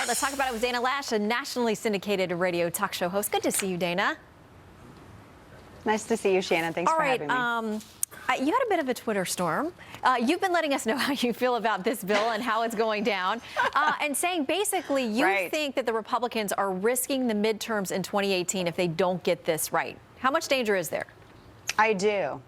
let's talk about it with Dana Loesch, a nationally syndicated radio talk show host. Good to see you, Dana. Nice to see you, Shannon. Thanks for having me. You had a bit of a Twitter storm. You've been letting us know how you feel about this bill and how it's going down, and saying basically you think that the Republicans are risking the midterms in 2018 if they don't get this right. How much danger is there? I do.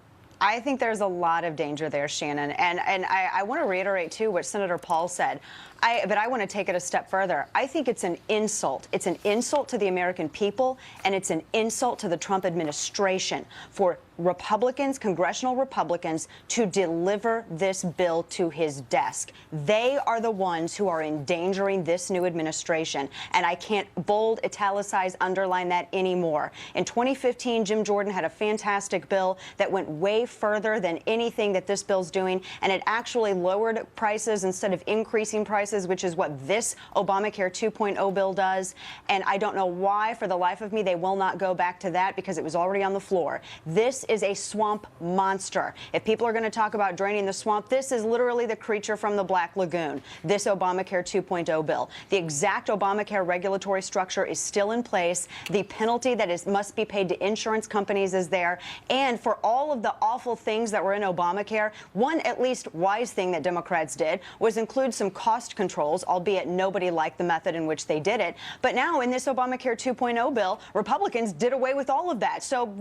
I think there's a lot of danger there, Shannon. And I want to reiterate, too, what Senator Paul said. But I want to take it a step further. I think it's an insult. It's an insult to the American people, and it's an insult to the Trump administration for Republicans, congressional Republicans, to deliver this bill to his desk. They are the ones who are endangering this new administration. And I can't bold, italicize, underline that anymore. In 2015, Jim Jordan had a fantastic bill that went way further than anything that this bill's doing, and it actually lowered prices instead of increasing prices, which is what this Obamacare 2.0 bill does. And I don't know why, for the life of me, they will not go back to that because it was already on the floor. This is a swamp monster. If people are going to talk about draining the swamp, this is literally the creature from the Black Lagoon, this Obamacare 2.0 bill. The exact Obamacare regulatory structure is still in place. The penalty that must be paid to insurance companies is there. And for all of the awful things that were in Obamacare, one at least wise thing that Democrats did was include some cost controls, albeit nobody liked the method in which they did it. But now in this Obamacare 2.0 bill, Republicans did away with all of that. So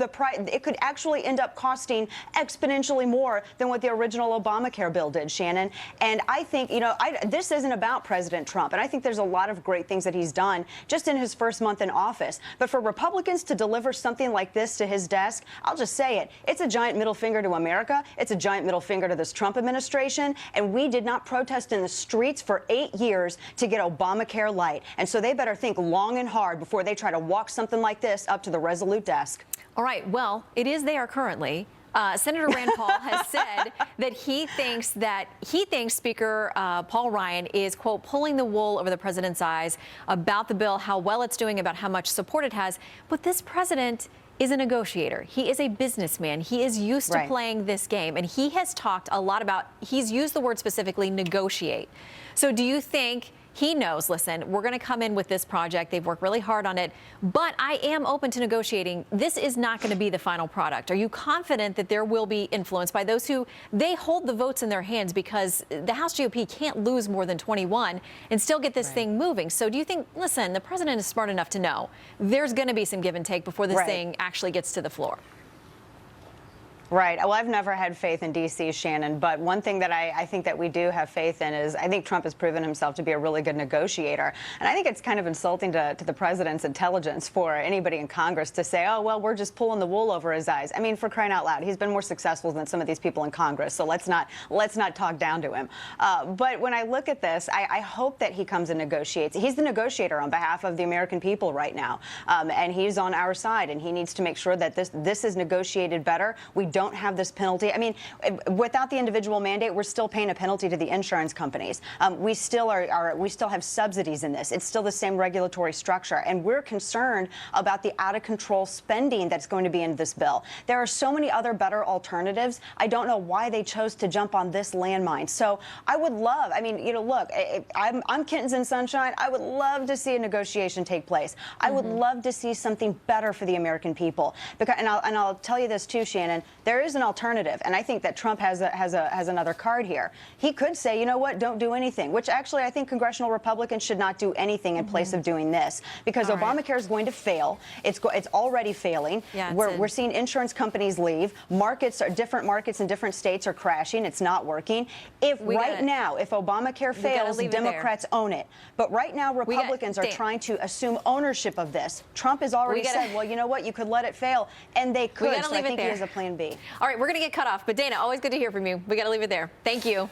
it could actually end up costing exponentially more than what the original Obamacare bill did, Shannon. And I think, this isn't about President Trump. And I think there's a lot of great things that he's done just in his first month in office. But for Republicans to deliver something like this to his desk, I'll just say it. It's a giant middle finger to America. It's a giant middle finger to this Trump administration. And we did not protest in the streets for 8 years to get Obamacare Lite. And so they better think long and hard before they try to walk something like this up to the Resolute desk. All right. Well, it is there currently. Senator Rand Paul has said that he thinks Speaker Paul Ryan is, quote, pulling the wool over the president's eyes about the bill, how well it's doing, about how much support it has. But this president is a negotiator. He is a businessman. He is used to playing this game. And he has talked a lot about, he's used the word specifically, negotiate. So do you think he knows, listen, we're going to come in with this project. They've worked really hard on it, but I am open to negotiating. This is not going to be the final product. Are you confident that there will be influence by those who they hold the votes in their hands, because the House GOP can't lose more than 21 and still get this thing moving? So do you think, listen, the president is smart enough to know there's going to be some give and take before this thing actually gets to the floor? Right. Well, I've never had faith in D.C., Shannon, but one thing that I think that we do have faith in is I think Trump has proven himself to be a really good negotiator. And I think it's kind of insulting to the president's intelligence for anybody in Congress to say, oh, well, we're just pulling the wool over his eyes. I mean, for crying out loud, he's been more successful than some of these people in Congress, so let's not talk down to him. But when I look at this, I hope that he comes and negotiates. He's the negotiator on behalf of the American people right now, and he's on our side, and he needs to make sure that this is negotiated better. We don't have this penalty. I mean, without the individual mandate, we're still paying a penalty to the insurance companies. We still have subsidies in this. It's still the same regulatory structure, and we're concerned about the out-of-control spending that's going to be in this bill. There are so many other better alternatives. I don't know why they chose to jump on this landmine. So I would love, I mean, look, I'm kittens and sunshine. I would love to see a negotiation take place. I would love to see something better for the American people. Because, and I'll tell you this too, Shannon, there is an alternative, and I think that Trump has another card here. He could say, you know what, don't do anything, which actually I think congressional Republicans should not do anything in place of doing this, because Obamacare is going to fail. It's already failing. Yeah, we're seeing insurance companies leave. Different markets in different states are crashing. It's not working. If Obamacare fails, Democrats own it. But right now, Republicans are trying to assume ownership of this. Trump has already said, well, you know what, you could let it fail, and they could. So I think he has a plan B. All right, we're going to get cut off. But Dana, always good to hear from you. We got to leave it there. Thank you.